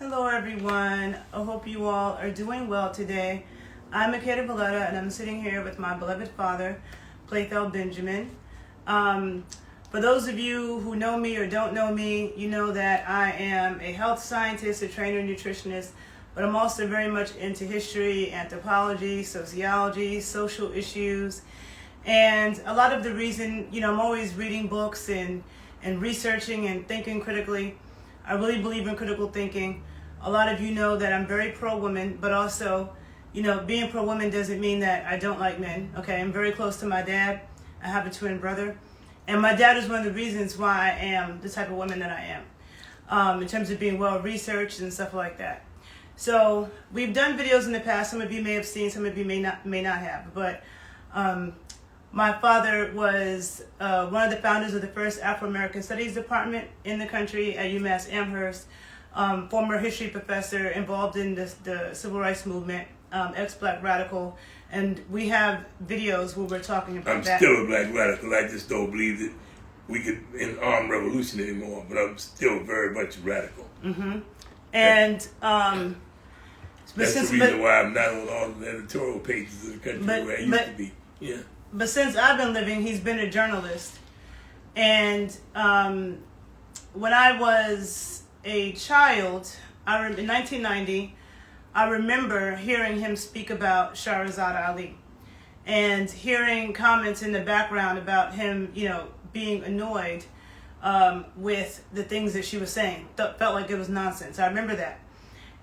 Hello everyone, I hope you all are doing well today. I'm Makeda Valletta and I'm sitting here with my beloved father, Playthel Benjamin. For those of you who know me or don't know me, you know that I am a health scientist, a trainer, nutritionist, but I'm also very much into history, anthropology, sociology, social issues, and a lot of the reason, I'm always reading books and researching and thinking critically. I really believe in critical thinking. A lot of you know that I'm very pro-woman, but also, being pro-woman doesn't mean that I don't like men, okay? I'm very close to my dad. I have a twin brother. And my dad is one of the reasons why I am the type of woman that I am, in terms of being well-researched and stuff like that. So we've done videos in the past. Some of you may have seen, some of you may not have. But my father was one of the founders of the first Afro-American Studies department in the country at UMass Amherst, former history professor involved in the civil rights movement, ex-black radical, and we have videos where we're talking about that. I'm still a black radical. I just don't believe that we could an armed revolution anymore, but I'm still very much a radical. Mm-hmm. And that's the reason why I'm not on all the editorial pages of the country where I used to be. Yeah. But since I've been living, he's been a journalist. And when I was a child, in 1990, I remember hearing him speak about Sharazad Ali and hearing comments in the background about him, being annoyed with the things that she was saying. Felt like it was nonsense. I remember that.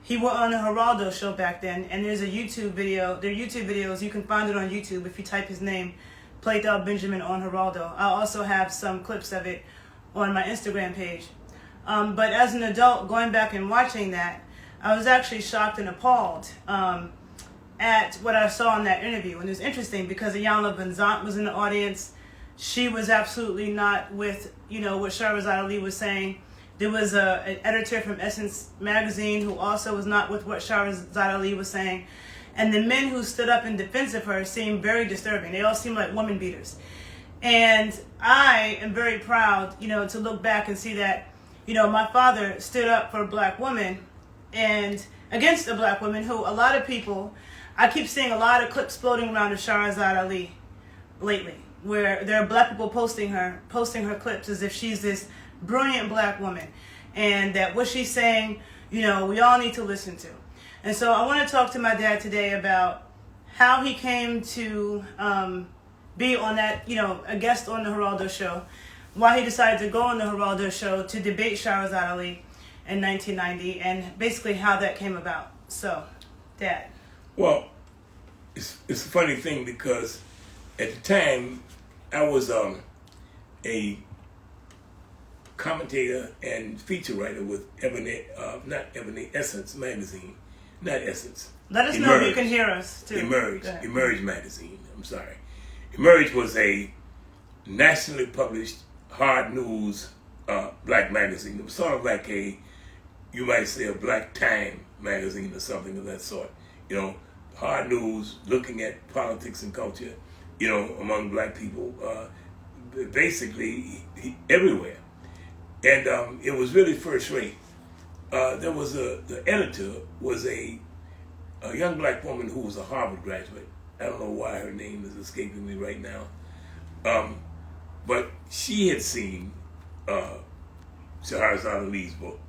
He went on the Geraldo show back then, and there's a YouTube video. There are YouTube videos. You can find it on YouTube if you type his name, Playthel Benjamin on Geraldo. I also have some clips of it on my Instagram page. But as an adult, going back and watching that, I was actually shocked and appalled at what I saw in that interview. And it was interesting because Iyanla Vanzant was in the audience. She was absolutely not with, what Sharazad Ali was saying. There was an editor from Essence magazine who also was not with what Sharazad Ali was saying. And the men who stood up in defense of her seemed very disturbing. They all seemed like woman beaters. And I am very proud, to look back and see that, my father stood up for a black woman and against a black woman who a lot of people, I keep seeing a lot of clips floating around of Sharazad Ali lately, where there are black people posting her clips as if she's this brilliant black woman and that what she's saying, we all need to listen to. And so I want to talk to my dad today about how he came to be on that, a guest on the Geraldo show, why he decided to go on the Geraldo show to debate Sharazad Ali in 1990, and basically how that came about. So, Dad. Well, it's a funny thing because at the time I was a commentator and feature writer with Essence magazine, not Essence. Let us know if you can hear us too. Emerge magazine. I'm sorry. Emerge was a nationally published hard news black magazine. It was sort of like you might say a Black Time magazine or something of that sort. Hard news, looking at politics and culture, among black people, basically everywhere. And it was really first rate. There was the editor was a young black woman who was a Harvard graduate. I don't know why her name is escaping me right now. But she had seen Sharazad Ali's book.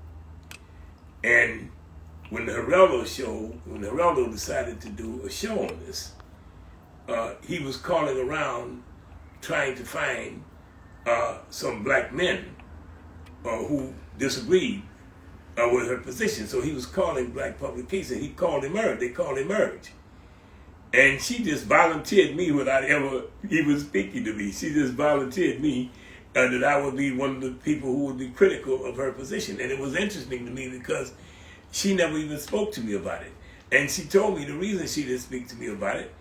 And when the Geraldo decided to do a show on this, he was calling around trying to find some black men who disagreed with her position. So he was calling black publications. He called Emerge. They called Emerge. And she just volunteered me without ever even speaking to me. She just volunteered me that I would be one of the people who would be critical of her position. And it was interesting to me because she never even spoke to me about it. And she told me the reason she didn't speak to me about it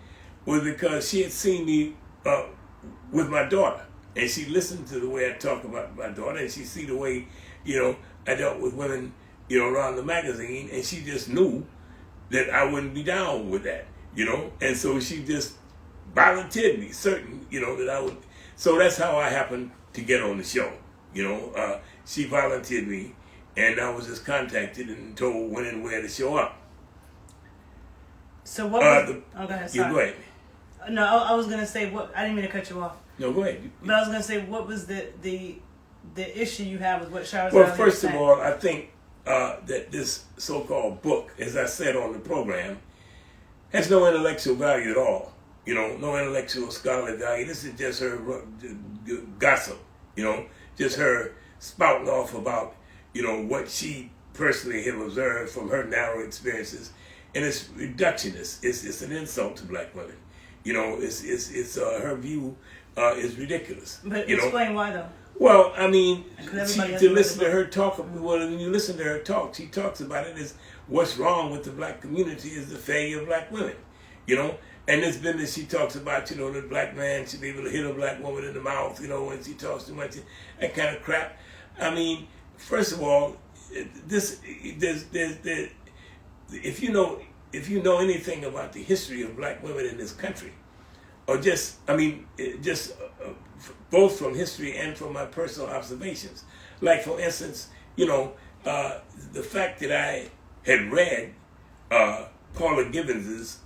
was because she had seen me with my daughter. And she listened to the way I talk about my daughter, and she see the way, I dealt with women, around the magazine, and she just knew that I wouldn't be down with that, And so she just volunteered me, certain, that I would. So that's how I happened to get on the show, She volunteered me, and I was just contacted and told when and where to show up. So what was... go ahead, sorry. You go ahead. No, I was going to say, what. I didn't mean to cut you off. No, go ahead. But I was going to say, what was the issue you have with what Sharazad Well, first of all, I think that this so-called book, as I said on the program, has no intellectual value at all. You know, no intellectual scholarly value. This is just her gossip, you know, just her spouting off about, you know, what she personally have observed from her narrow experiences. And it's reductionist. It's an insult to black women. You know, it's her view is ridiculous. But you explain know? why, though. Well, I mean, to listen to her talk, well, when you listen to her talk, she talks about it as what's wrong with the black community is the failure of black women, you know? And it's been that she talks about, you know, the black man should be able to hit a black woman in the mouth, you know, when she talks too much, that kind of crap. I mean, first of all, if you know anything about the history of black women in this country, or just both from history and from my personal observations. Like, for instance, you know, the fact that I had read Paula Giddings'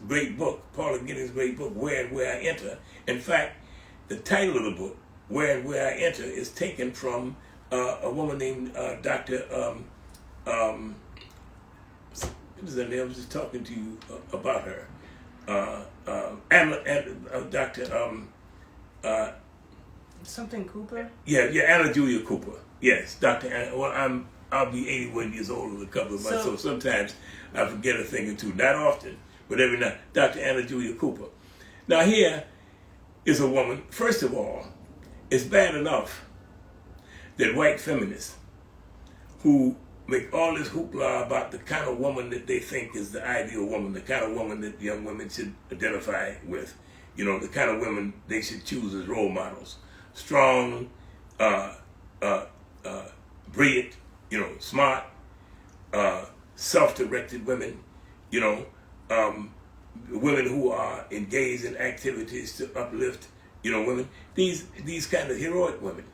great book, Where and Where I Enter. In fact, the title of the book, Where and Where I Enter, is taken from a woman named Dr. What is her name? I was just talking to you about her. Dr. Something Cooper? Yeah, Anna Julia Cooper. Yes, Dr. Anna. Well, I'll be 81 years old in a couple of months, so sometimes I forget a thing or two. Not often, but every now. Dr. Anna Julia Cooper. Now here is a woman. First of all, it's bad enough that white feminists who make all this hoopla about the kind of woman that they think is the ideal woman, the kind of woman that young women should identify with, you know, the kind of women they should choose as role models. Strong, brilliant, you know, smart, self-directed women, you know, women who are engaged in activities to uplift, you know, women. These kind of heroic women,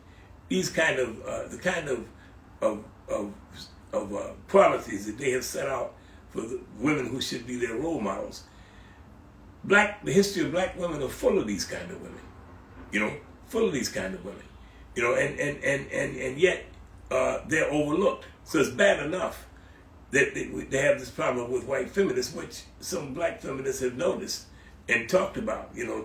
these kind of the kind of qualities that they have set out for the women who should be their role models. The history of black women are full of these kind of women, you know, full of these kind of women, you know, and yet they're overlooked. So it's bad enough that they have this problem with white feminists, which some black feminists have noticed and talked about, you know,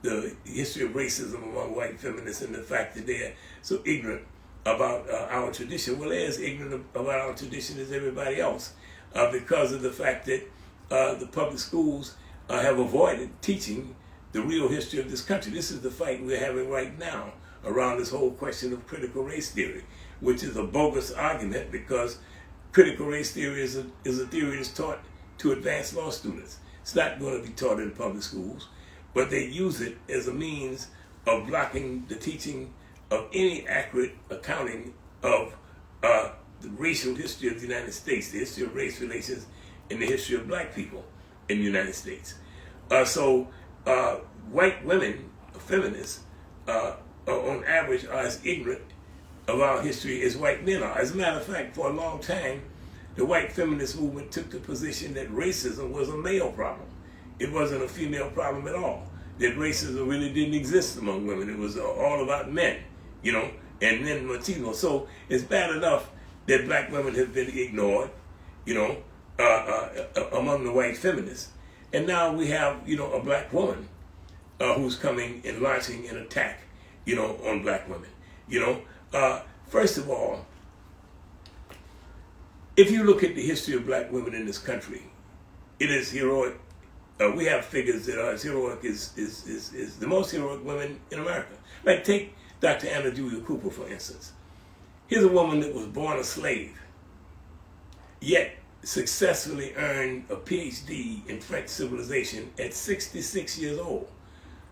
the history of racism among white feminists and the fact that they're so ignorant about our tradition. Well, they're as ignorant about our tradition as everybody else because of the fact that the public schools have avoided teaching the real history of this country. This is the fight we're having right now around this whole question of critical race theory, which is a bogus argument because critical race theory is a theory that's taught to advanced law students. It's not going to be taught in public schools, but they use it as a means of blocking the teaching of any accurate accounting of the racial history of the United States, the history of race relations, and the history of black people in the United States. So white women, feminists, on average, are as ignorant of our history as white men are. As a matter of fact, for a long time, the white feminist movement took the position that racism was a male problem. It wasn't a female problem at all. That racism really didn't exist among women. It was all about men, you know, and men machismo. So it's bad enough that black women have been ignored, you know, among the white feminists. And now we have, you know, a black woman who's coming and launching an attack, you know, on black women. You know, first of all, if you look at the history of black women in this country, it is heroic. We have figures that are as heroic as the most heroic women in America. Like take Dr. Anna Julia Cooper, for instance. Here's a woman that was born a slave, yet successfully earned a PhD in French civilization at 66 years old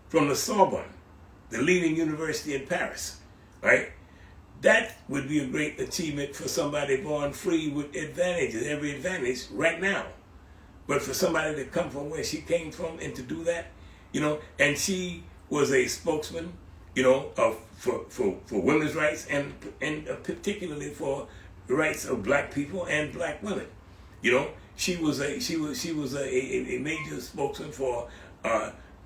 from the Sorbonne, the leading university in Paris, right? That would be a great achievement for somebody born free with advantages, every advantage right now. But for somebody to come from where she came from and to do that, you know, and she was a spokesman, you know, for women's rights and particularly for the rights of black people and black women. You know, she was a major spokesman for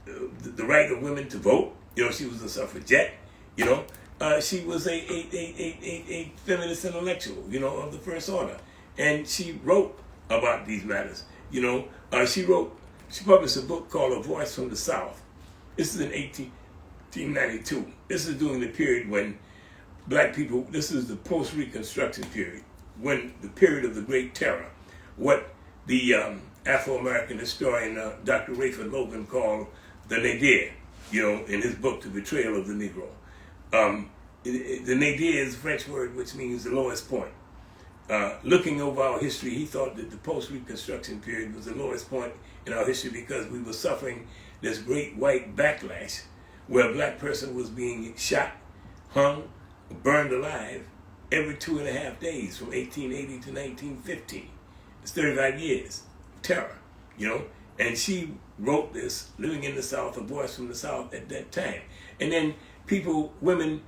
the right of women to vote. You know, she was a suffragette. You know, she was a feminist intellectual. You know, of the first order, and she wrote about these matters. You know, she published a book called A Voice from the South. This is in 1892. This is during the period when black people, this is the post-Reconstruction period, when the period of the Great Terror, what the Afro-American historian Dr. Rayford Logan called the nadir, you know, in his book, The Betrayal of the Negro. The nadir is a French word which means the lowest point. Looking over our history, he thought that the post-Reconstruction period was the lowest point in our history because we were suffering this great white backlash where a black person was being shot, hung, burned alive every 2.5 days from 1880 to 1915. It's 35 years of terror, you know. And she wrote this, Living in the South, A Voice from the South at that time. And then people, women,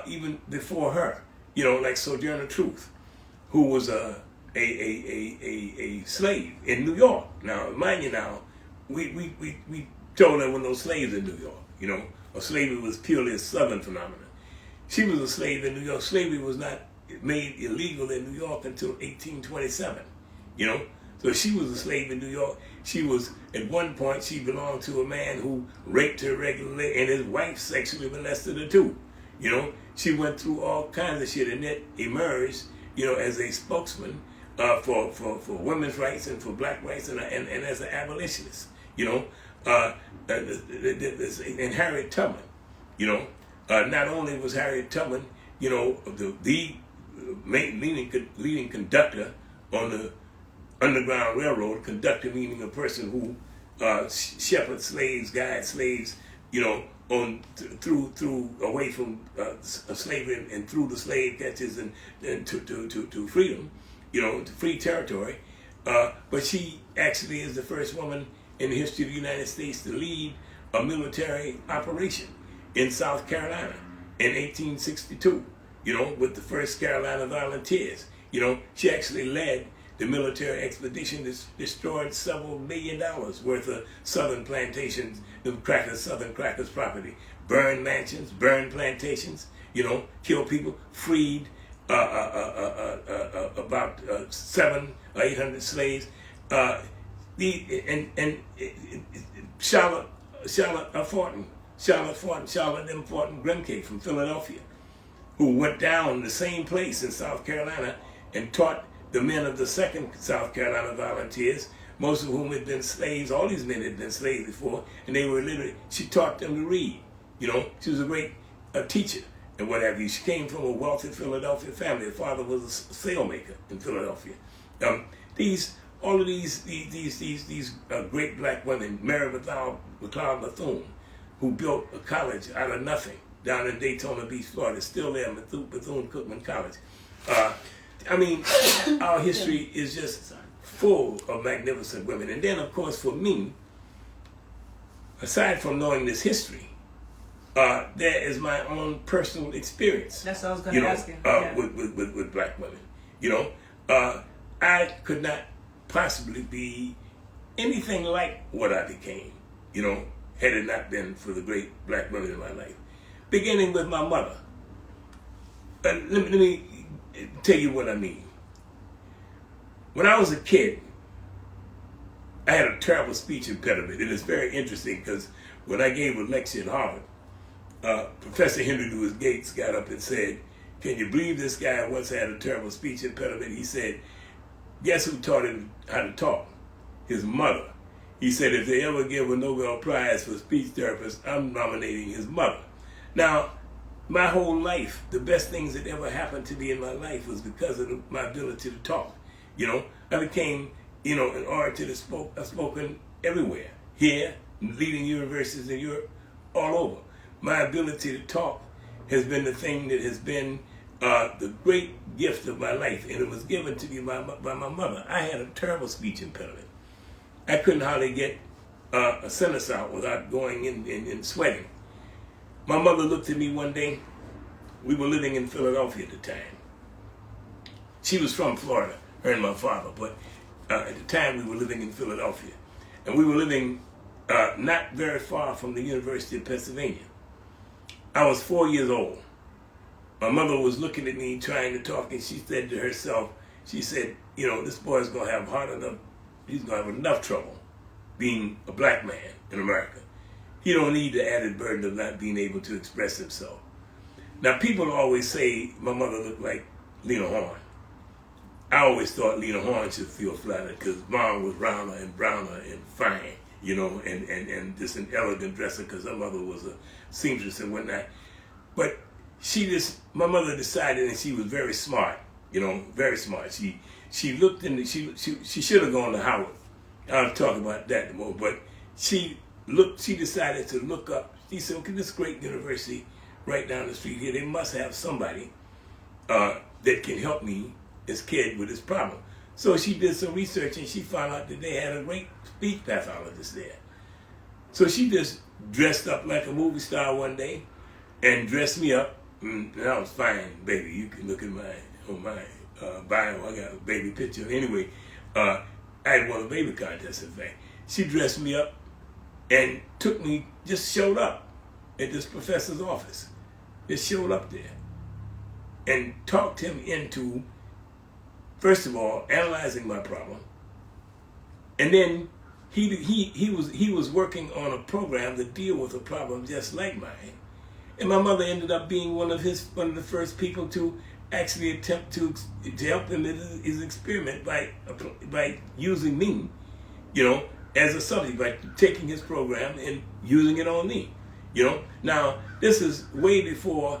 even before her, you know, like Sojourner Truth, who was a slave in New York. Now, mind you now, we told there were no slaves in New York, you know, or slavery was purely a Southern phenomenon. She was a slave in New York. Slavery was not made illegal in New York until 1827, you know. So she was a slave in New York. She was, at one point, she belonged to a man who raped her regularly, and his wife sexually molested her too, you know. She went through all kinds of shit, and then emerged, you know, as a spokesman for women's rights and for black rights, and as an abolitionist, you know. And Harriet Tubman, you know, not only was Harriet Tubman, you know, the leading conductor on the Underground Railroad, conductor meaning a person who shepherds slaves, guides slaves, you know, on through away from slavery and through the slave catches and to freedom, you know, to free territory. But she actually is the first woman in the history of the United States to lead a military operation in South Carolina in 1862, you know, with the 1st Carolina Volunteers. You know, she actually led the military expedition that destroyed several $1 million worth of Southern plantations, Southern Crackers property, burned mansions, burned plantations, you know, killed people, freed about 700 or 800 slaves. Charlotte Grimke from Philadelphia, who went down the same place in South Carolina and taught the men of the 2nd South Carolina Volunteers, most of whom had been slaves. All these men had been slaves before, and they were illiterate. She taught them to read. You know, she was a great teacher and what have you. She came from a wealthy Philadelphia family. Her father was a sailmaker in Philadelphia. All of these great black women, Mary McLeod Bethune, who built a college out of nothing down in Daytona Beach, Florida, still there, Bethune-Cookman College. I mean, our history is just full of magnificent women. And then, of course, for me, aside from knowing this history, there is my own personal experience. That's what I was going to ask you. With black women. You know, I could not possibly be anything like what I became, you know, had it not been for the great black women in my life. Beginning with my mother. Let me tell you what I mean. When I was a kid, I had a terrible speech impediment. It is very interesting because when I gave a lecture at Harvard, Professor Henry Louis Gates got up and said, "Can you believe this guy once had a terrible speech impediment?" He said, "Guess who taught him how to talk? His mother." He said, "If they ever give a Nobel Prize for speech therapists, I'm nominating his mother." Now, my whole life, the best things that ever happened to me in my life was because of my ability to talk. You know, I became, you know, an orator that I've spoken everywhere, here, leading universities in Europe, all over. My ability to talk has been the thing that has been the great gift of my life, and it was given to me by my mother. I had a terrible speech impediment. I couldn't hardly get a sentence out without going in sweating. My mother looked at me one day. We were living in Philadelphia at the time. She was from Florida, her and my father, but at the time we were living in Philadelphia. And we were living not very far from the University of Pennsylvania. I was 4 years old. My mother was looking at me trying to talk, and she said to herself, she said, you know, this boy's going to have he's going to have enough trouble being a black man in America. He don't need the added burden of not being able to express himself. Now, people always say my mother looked like Lena Horne. I always thought Lena Horne should feel flattered because Mom was rounder and browner and fine, you know, and just an elegant dresser because her mother was a seamstress and whatnot. But my mother decided, and she was very smart, you know, very smart. She looked in, she should have gone to Howard. I'll talk about that more, but she decided to look up. She said, okay, this great university right down the street here, they must have somebody that can help me, this kid, with this problem. So she did some research and she found out that they had a great speech pathologist there. So she just dressed up like a movie star one day and dressed me up. And I was fine, baby. You can look at my bio. I got a baby picture. Anyway, I had won a baby contest, in fact. She dressed me up and just showed up at this professor's office. Just showed up there and talked him into, first of all, analyzing my problem. And then he was working on a program to deal with a problem just like mine. And my mother ended up being one of the first people to actually attempt to help him in his experiment by using me, you know, as a subject, by taking his program and using it on me, you know. Now, this is way before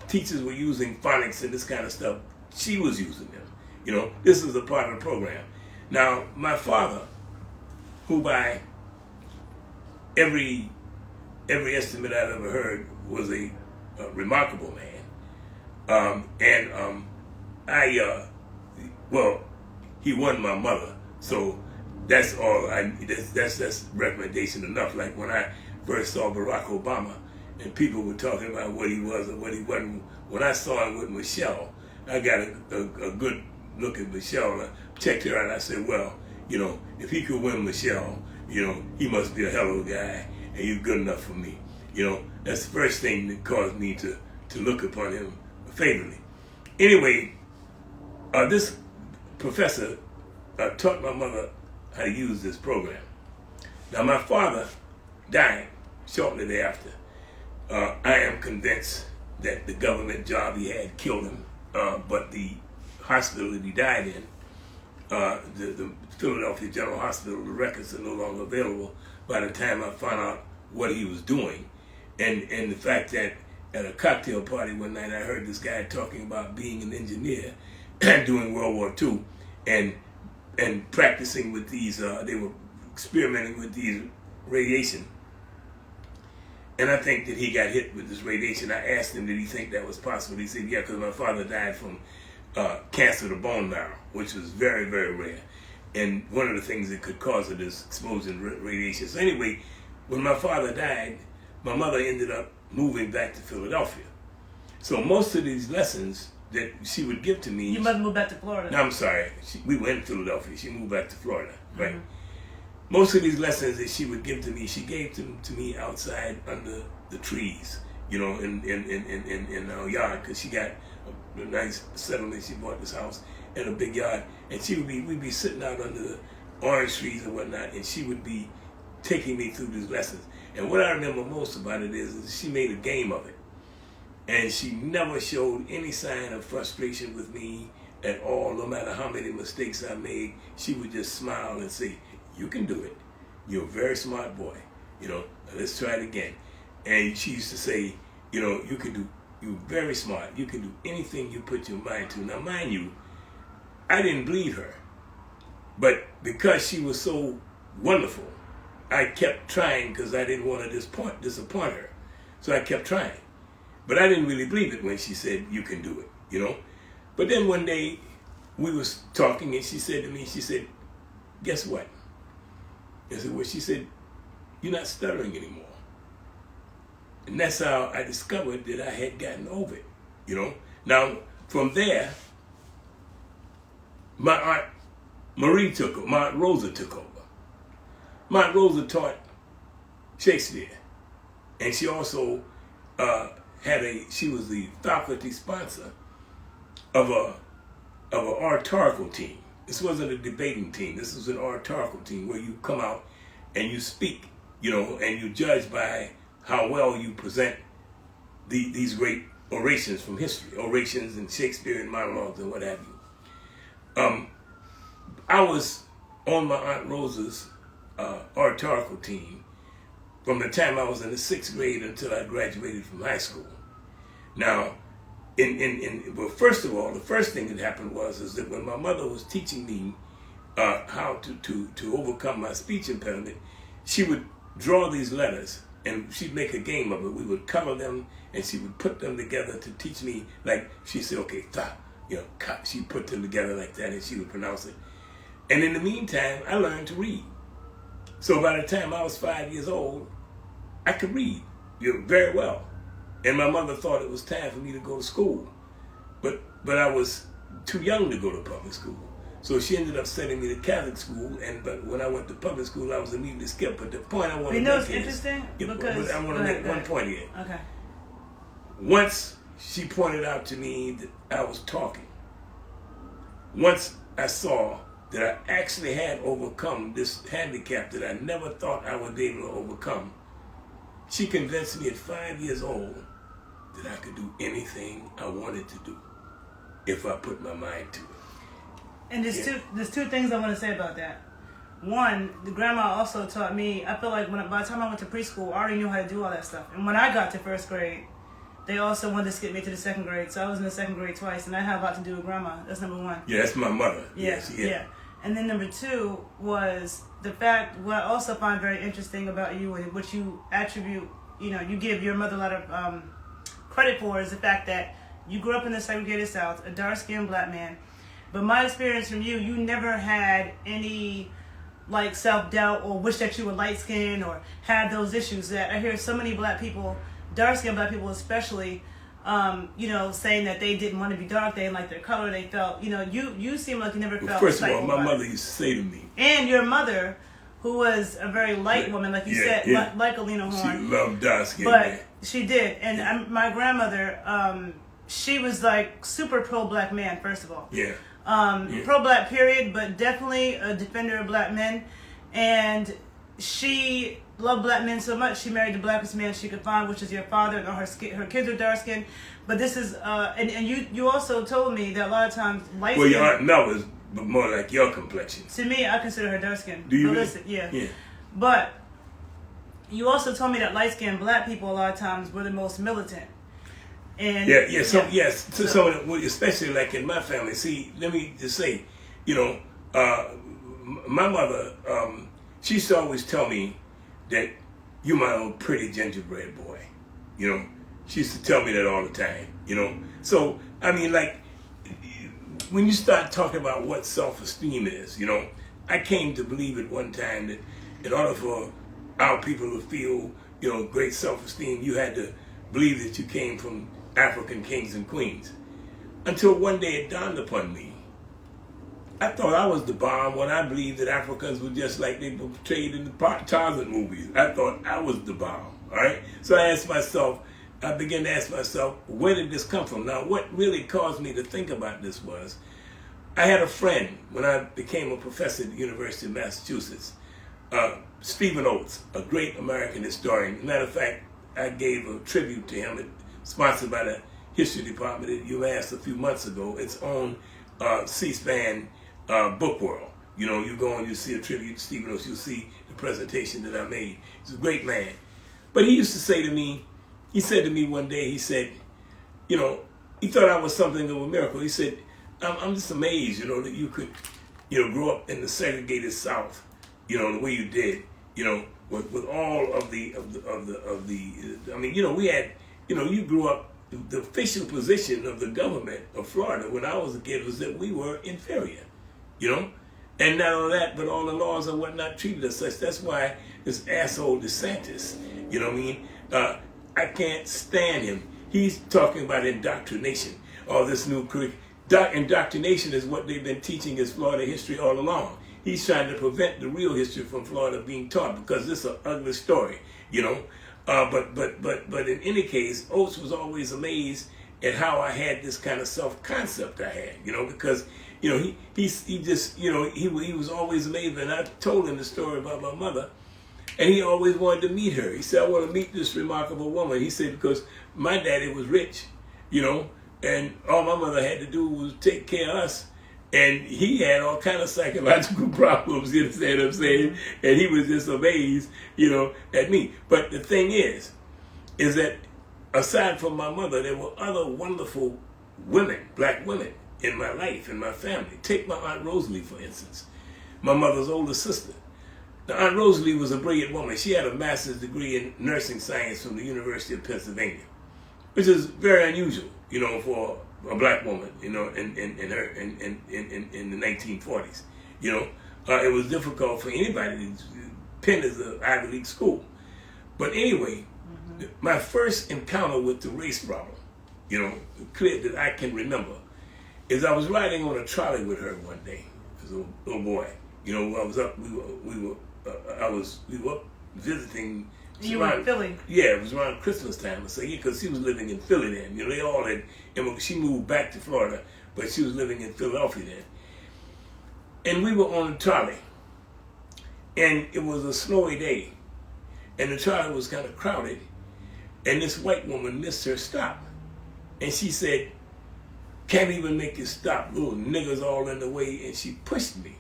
teachers were using phonics and this kind of stuff. She was using them, you know. This is a part of the program. Now, my father, who by every estimate I've ever heard was a remarkable man, he won my mother, so that's all. That's recommendation enough. Like when I first saw Barack Obama, and people were talking about what he was and what he wasn't. When I saw him with Michelle, I got a good look at Michelle. And I checked her out. And I said, well, you know, if he could win Michelle, you know, he must be a hell of a guy, and he's good enough for me. You know, that's the first thing that caused me to look upon him favorably. Anyway, this professor taught my mother how to use this program. Now, my father died shortly thereafter. I am convinced that the government job he had killed him, but the hospital that he died in, the Philadelphia General Hospital, the records are no longer available by the time I found out what he was doing. And the fact that at a cocktail party one night I heard this guy talking about being an engineer during World War II and practicing with these, they were experimenting with these radiation. And I think that he got hit with this radiation. I asked him, did he think that was possible? He said, yeah, because my father died from cancer of the bone marrow, which was very, very rare. And one of the things that could cause it is exposure to radiation. So anyway, when my father died, my mother ended up moving back to Philadelphia. So most of these lessons that she would give to me... You must move back to Florida. No, I'm sorry. We were in Philadelphia. She moved back to Florida, right? Mm-hmm. Most of these lessons that she would give to me, she gave them to me outside under the trees, you know, in our yard, because she got a nice settlement. She bought this house and a big yard, and we'd be sitting out under the orange trees and whatnot, and she would be taking me through these lessons. And what I remember most about it is she made a game of it. And she never showed any sign of frustration with me at all. No matter how many mistakes I made, she would just smile and say, you can do it. You're a very smart boy. You know, let's try it again. And she used to say, you know, you're very smart. You can do anything you put your mind to. Now, mind you, I didn't believe her. But because she was so wonderful, I kept trying because I didn't want to disappoint her. So I kept trying. But I didn't really believe it when she said, you can do it, you know. But then one day we was talking and she said to me, she said, guess what? I said, well, she said, you're not stuttering anymore. And that's how I discovered that I had gotten over it, you know. Now, from there, my Aunt Marie took over. My Aunt Rosa took over. My Aunt Rosa taught Shakespeare, and she also she was the faculty sponsor of an oratorical team. This wasn't a debating team. This was an oratorical team where you come out and you speak, and you judge by how well you present these great orations from history, orations and Shakespearean monologues and what have you. I was on my Aunt Rosa's oratorical team from the time I was in the 6th grade until I graduated from high school. Now, well, first of all, the first thing that happened is that when my mother was teaching me how to overcome my speech impediment, she would draw these letters and she'd make a game of it. We would cover them and she would put them together to teach me, like she said, okay, she'd put them together like that and she would pronounce it. And in the meantime, I learned to read. So by the time I was 5 years old, I could read very well. And my mother thought it was time for me to go to school. But I was too young to go to public school. So she ended up sending me to Catholic school, but when I went to public school, I was immediately skipped. But the point I want to make it's interesting? Because I want to make one point here. Okay. Once she pointed out to me that I was talking, once I saw that I actually had overcome this handicap that I never thought I would be able to overcome, she convinced me at 5 years old that I could do anything I wanted to do if I put my mind to it. And there's two things I want to say about that. One, the grandma also taught me, I feel like by the time I went to preschool, I already knew how to do all that stuff. And when I got to 1st grade, they also wanted to skip me to the 2nd grade. So I was in the 2nd grade twice, and I had a lot to do with grandma. That's number one. Yeah, that's my mother. Yeah. And then number two was the fact, what I also find very interesting about you and what you attribute, you give your mother a lot of credit for, is the fact that you grew up in the segregated South, a dark-skinned black man. But my experience from you never had any self-doubt or wish that you were light-skinned or had those issues that I hear so many black people, dark-skinned black people especially, saying that they didn't want to be dark, they didn't like their color, they felt, you seem like you never felt. First of all, my mother used to say to me. And your mother, who was a very light woman, like you said, like Alina Horn. She loved dark skin. But she did. And my grandmother, she was super pro-black man, first of all. Yeah. Pro-black period, but definitely a defender of black men. And she loved black men so much, she married the blackest man she could find, which is your father, and her kids are dark skinned. But this is, and you also told me that a lot of times light skin. Well, your Aunt Mel was more like your complexion. To me, I consider her dark skinned. Do you? Listen, yeah. But you also told me that light skinned black people a lot of times were the most militant. And So especially like in my family. See, let me just say, my mother, she used to always tell me that you my old pretty gingerbread boy. She used to tell me that all the time. So I mean, when you start talking about what self-esteem is, I came to believe at one time that in order for our people to feel, great self-esteem, you had to believe that you came from African kings and queens. Until one day it dawned upon me. I thought I was the bomb when I believed that Africans were just like they were portrayed in the Tarzan movies. I thought I was the bomb, all right? So I began to ask myself, where did this come from? Now, what really caused me to think about this was, I had a friend when I became a professor at the University of Massachusetts, Stephen Oates, a great American historian. Matter of fact, I gave a tribute to him, sponsored by the history department at UMass a few months ago. It's on C-SPAN Book World. You go and you see a tribute to Stephen Oates, you'll see the presentation that I made. He's a great man. But he used to say to me, he said to me one day, he said, he thought I was something of a miracle. He said, I'm just amazed, that you could, grow up in the segregated South, the way you did, with all of the I mean, we had, you grew up, the official position of the government of Florida when I was a kid was that we were inferior, and not only that, but all the laws and whatnot treated us such. That's why this asshole DeSantis, I can't stand him. He's talking about indoctrination. all this new curriculum. Indoctrination is what they've been teaching as Florida history all along. He's trying to prevent the real history from Florida being taught because this is an ugly story, you know. But in any case, Oates was always amazed at how I had this kind of self-concept I had, you know, because, you know, he just, you know, he was always amazed. And I told him the story about my mother, and he always wanted to meet her. He said, I want to meet this remarkable woman. He said, because my daddy was rich, you know, and all my mother had to do was take care of us. And he had all kind of psychological problems, you understand what I'm saying? And he was just amazed, you know, at me. But the thing is that aside from my mother, there were other wonderful women, black women, in my life, in my family. Take my Aunt Rosalie, for instance, my mother's older sister. Now, Aunt Rosalie was a brilliant woman. She had a master's degree in nursing science from the University of Pennsylvania, which is very unusual, you know, for a black woman, you know, in the 1940s. You know, it was difficult for anybody. Penn is an Ivy League school. But anyway, my first encounter with the race problem, you know, clear that I can remember, is I was riding on a trolley with her one day as a little boy. You know, I was up. We were up visiting. You were in Philly? Yeah, it was around Christmas time. So yeah, because she was living in Philly then. You know, they all had. She moved back to Florida, but she was living in Philadelphia then. And we were on a trolley, and it was a snowy day, and the trolley was kind of crowded, and this white woman missed her stop, and she said, "Can't even make it stop, little niggas all in the way," and she pushed me.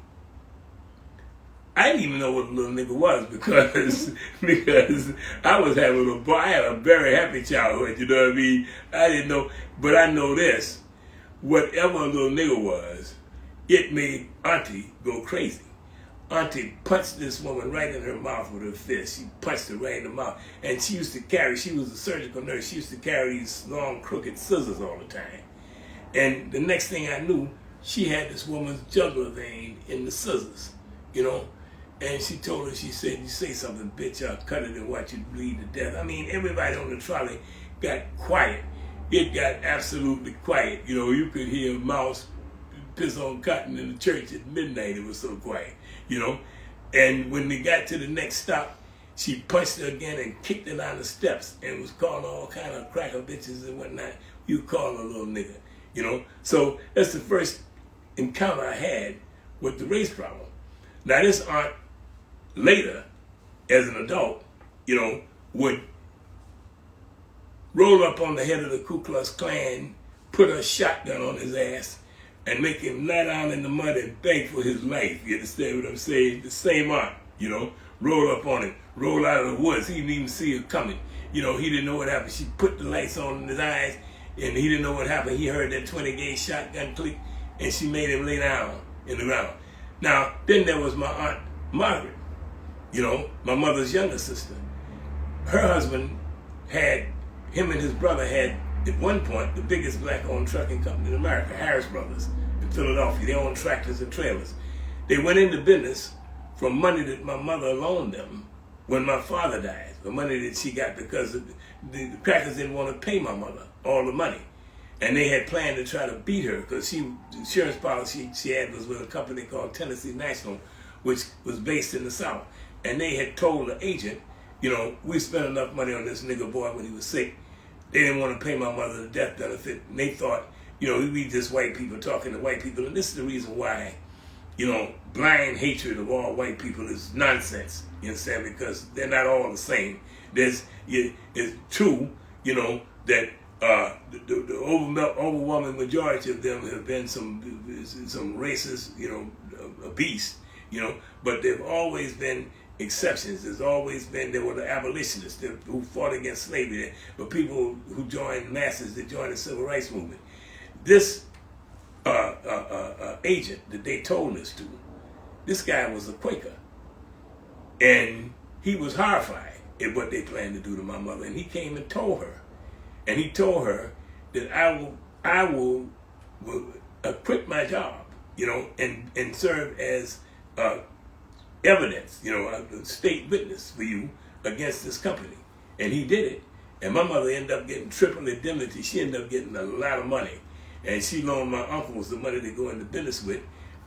I didn't even know what a little nigga was because I was having I had a very happy childhood, you know what I mean? I didn't know, but I know this, whatever a little nigga was, it made Auntie go crazy. Auntie punched this woman right in her mouth with her fist. She punched her right in the mouth. And she used to carry, she was a surgical nurse, she used to carry these long crooked scissors all the time. And the next thing I knew, she had this woman's jugular vein in the scissors, you know? And she told her, she said, "You say something, bitch, I'll cut it and watch you bleed to death." I mean, everybody on the trolley got quiet. It got absolutely quiet. You know, you could hear a mouse piss on cotton in the church at midnight. It was so quiet, you know. And when they got to the next stop, she punched her again and kicked her down the steps and was calling all kind of cracker bitches and whatnot. You call her a little nigga, you know. So that's the first encounter I had with the race problem. Now, this aunt, later, as an adult, you know, would roll up on the head of the Ku Klux Klan, put a shotgun on his ass, and make him lie down in the mud and beg for his life. You understand what I'm saying? The same aunt, you know, roll up on him, roll out of the woods. He didn't even see her coming. You know, he didn't know what happened. She put the lights on in his eyes, and he didn't know what happened. He heard that 20-gauge shotgun click, and she made him lay down in the ground. Now, then there was my Aunt Margaret, you know, my mother's younger sister. Her husband had, him and his brother had, at one point, the biggest black-owned trucking company in America, Harris Brothers, in Philadelphia. They owned tractors and trailers. They went into business from money that my mother loaned them when my father died, the money that she got because the crackers didn't want to pay my mother all the money. And they had planned to try to beat her because the insurance policy she had was with a company called Tennessee National, which was based in the South. And they had told the agent, you know, we spent enough money on this nigga boy when he was sick. They didn't want to pay my mother the death benefit. And they thought, you know, we just white people talking to white people. And this is the reason why, you know, blind hatred of all white people is nonsense. You understand? Because they're not all the same. It's true, you know, that the overwhelming majority of them have been some racist, you know, beasts, you know, but they've always been exceptions. There were the abolitionists who fought against slavery, but people who joined masses that joined the civil rights movement. This agent that they told us to, this guy was a Quaker, and he was horrified at what they planned to do to my mother, and he came and told her, that I will quit my job, you know, and serve as evidence, you know, a state witness for you against this company. And he did it. And my mother ended up getting triple indemnity. She ended up getting a lot of money. and she loaned my uncles the money to go into business with,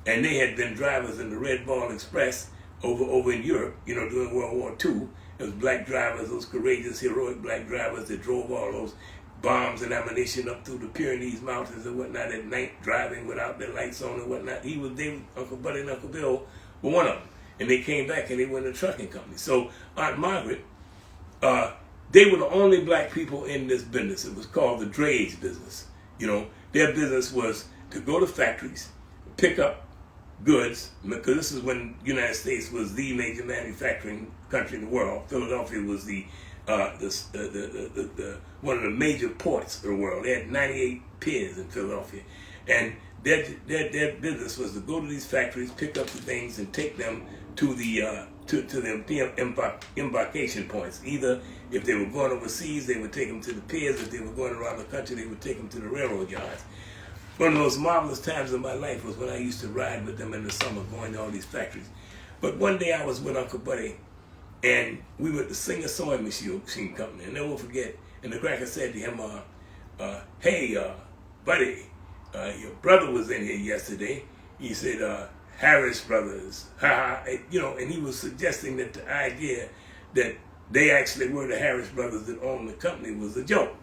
and they had been drivers in the Red Ball Express over in Europe, you know, during World War II. It was black drivers, those courageous, heroic black drivers that drove all those bombs and ammunition up through the Pyrenees Mountains and whatnot at night, driving without their lights on and whatnot. Uncle Buddy and Uncle Bill were one of them. And they came back and they went to a trucking company. So Aunt Margaret, they were the only black people in this business. It was called the drayage business. You know, their business was to go to factories, pick up goods, because this is when the United States was the major manufacturing country in the world. Philadelphia was the one of the major ports of the world. They had 98 piers in Philadelphia, and their business was to go to these factories, pick up the things, and take them to the embarkation points. Either if they were going overseas, they would take them to the piers. If they were going around the country, they would take them to the railroad yards. One of the most marvelous times of my life was when I used to ride with them in the summer, going to all these factories. But one day I was with Uncle Buddy, and we were at the Singer Sewing Machine Company, and I never forget. And the cracker said to him, "Hey, Buddy, your brother was in here yesterday." He said, "Harris Brothers, you know," and he was suggesting that the idea that they actually were the Harris Brothers that owned the company was a joke.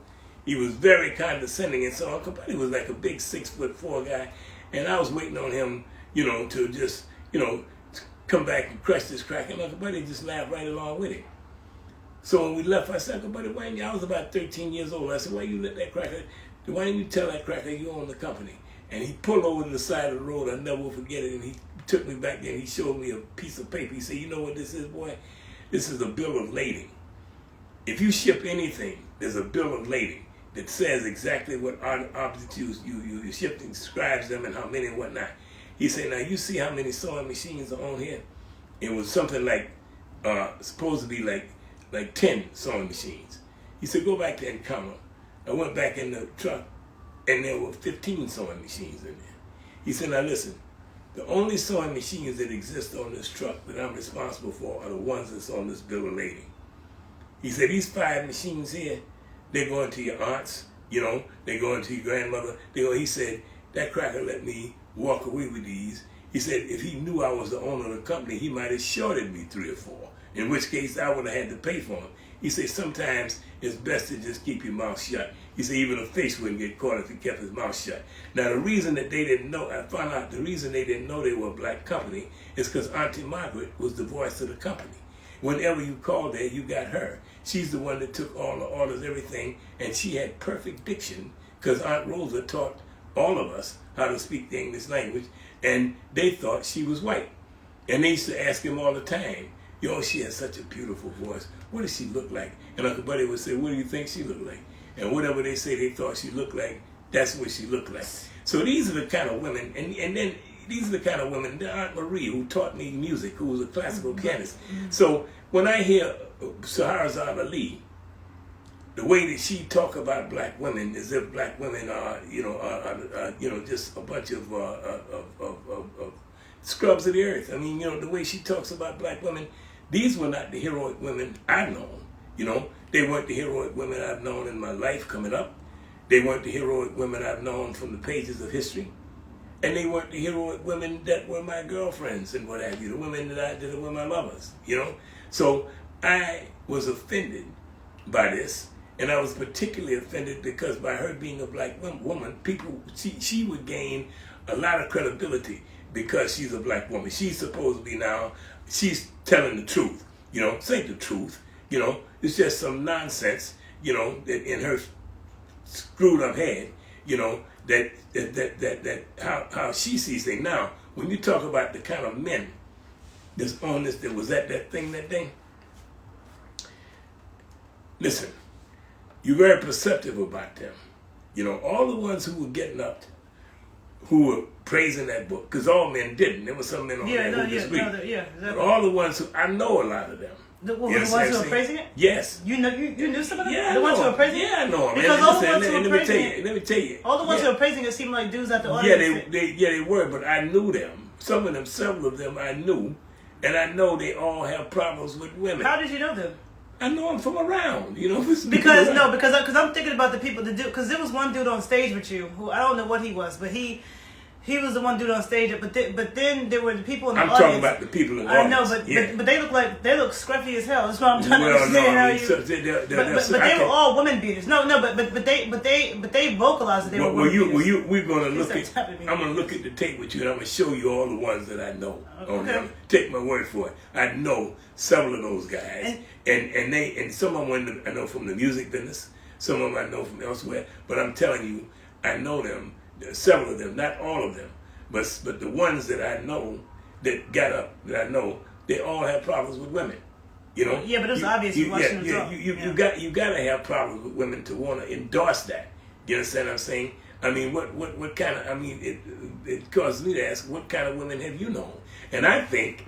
He was very condescending, and so Uncle Buddy was like a big 6'4" guy, and I was waiting on him, you know, to just, you know, come back and crush this cracker, and Uncle Buddy just laughed right along with him. So when we left, I said, "Uncle Buddy, why didn't you?" I was about 13 years old. I said, "Why you let that cracker? Why didn't you tell that cracker you own the company?" And he pulled over to the side of the road. I never will forget it. And he took me back there and he showed me a piece of paper. He said, "You know what this is, boy? This is a bill of lading. If you ship anything, there's a bill of lading that says exactly what objects you shipped and describes them and how many and whatnot." He said, "Now you see how many sewing machines are on here?" It was something like, supposed to be like 10 sewing machines. He said, "Go back there and count them." I went back in the truck, and there were 15 sewing machines in there. He said, "Now listen, the only sewing machines that exist on this truck that I'm responsible for are the ones that's on this bill of lading." He said, "These 5 machines here, they're going to your aunts, you know, they're going to your grandmother." He said, "That cracker let me walk away with these." He said, "If he knew I was the owner of the company, he might have shorted me 3 or 4, in which case I would have had to pay for them." He said, "Sometimes it's best to just keep your mouth shut." He said, "Even a fish wouldn't get caught if he kept his mouth shut." Now, the reason that they didn't know, I found out the reason they didn't know they were a black company is because Auntie Margaret was the voice of the company. Whenever you called there, you got her. She's the one that took all the orders, everything, and she had perfect diction because Aunt Rosa taught all of us how to speak the English language, and they thought she was white. And they used to ask him all the time, "Yo, she has such a beautiful voice. What does she look like?" And Uncle Buddy would say, "What do you think she looked like?" And whatever they say they thought she looked like, that's what she looked like. So these are the kind of women, and then these are the kind of women, Aunt Marie, who taught me music, who was a classical pianist. So when I hear Sharazad Ali, the way that she talk about black women as if black women are, just a bunch of scrubs of the earth. I mean, the way she talks about black women, these were not the heroic women I've known. They weren't the heroic women I've known in my life coming up. They weren't the heroic women I've known from the pages of history. And they weren't the heroic women that were my girlfriends and what have you, the women that were my lovers, So I was offended by this, and I was particularly offended because by her being a black woman, she would gain a lot of credibility because she's a black woman. She's supposed to be now, she's telling the truth, this ain't the truth, it's just some nonsense, that in her screwed up head, that how she sees things. Now, when you talk about the kind of men that's on this, that was at that thing that day, listen, you're very perceptive about them. All the ones who were getting up, who were praising that book, because all men didn't. There were some men on there who disagreed. But all the ones who, I know a lot of them. The ones who were praising it? Yes. You knew some of them? Yeah, the ones who were praising it? Yeah, I know them. Because all the ones who were praising it. Let me tell you. All the ones who were praising it seemed like dudes at the audience. They were, but I knew them. Some of them, several of them I knew. And I know they all have problems with women. How did you know them? I know him from around, you know. Because I'm thinking about the people that do. Because there was one dude on stage with you who I don't know what he was, but he was the one dude on stage. But then there were the people in the audience. I'm talking about the people in the audience. I know, but they look scruffy as hell. That's what I'm trying to understand. But they were all women beaters. No, but they vocalized that they were women beaters. We're gonna look at. I'm gonna look at the tape with you, and I'm gonna show you all the ones that I know. Okay. Take my word for it. I know several of those guys, and some of them I know from the music business. Some of them I know from elsewhere. But I'm telling you, I know them. Several of them, not all of them, but the ones that I know that got up, that I know, they all have problems with women. You know. Yeah, but it's obvious. You gotta have problems with women to want to endorse that. You understand what I'm saying? I mean, what kind of? I mean, it causes me to ask, what kind of women have you known? And I think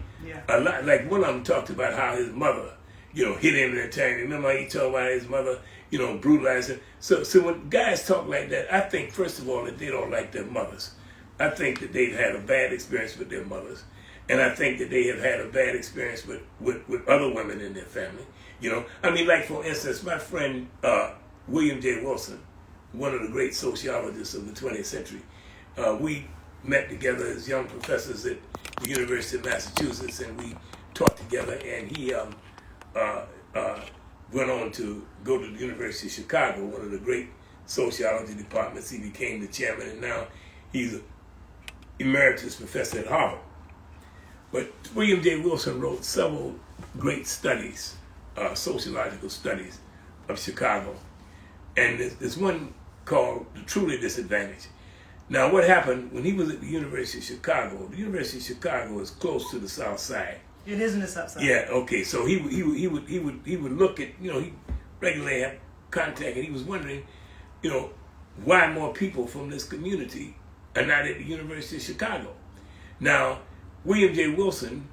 a lot. Like one of them talked about how his mother, you know, hit him in the tank. Remember how he talked about his mother, you know, brutalized him. So when guys talk like that, I think first of all that they don't like their mothers. I think that they've had a bad experience with their mothers, and I think that they have had a bad experience with other women in their family. You know, I mean, like for instance, my friend William J. Wilson, one of the great sociologists of the 20th century, we met together as young professors at the University of Massachusetts, and we taught together. And he went on to go to the University of Chicago, one of the great sociology departments. He became the chairman, and now he's an emeritus professor at Harvard. But William J. Wilson wrote several great studies, sociological studies of Chicago. And there's one called The Truly Disadvantaged. Now, what happened when he was at the University of Chicago? The University of Chicago is close to the South Side. It is in the South Side. Yeah. Okay. So he would look at, you know, he regularly had contact, and he was wondering, you know, why more people from this community are not at the University of Chicago. Now, William J. Wilson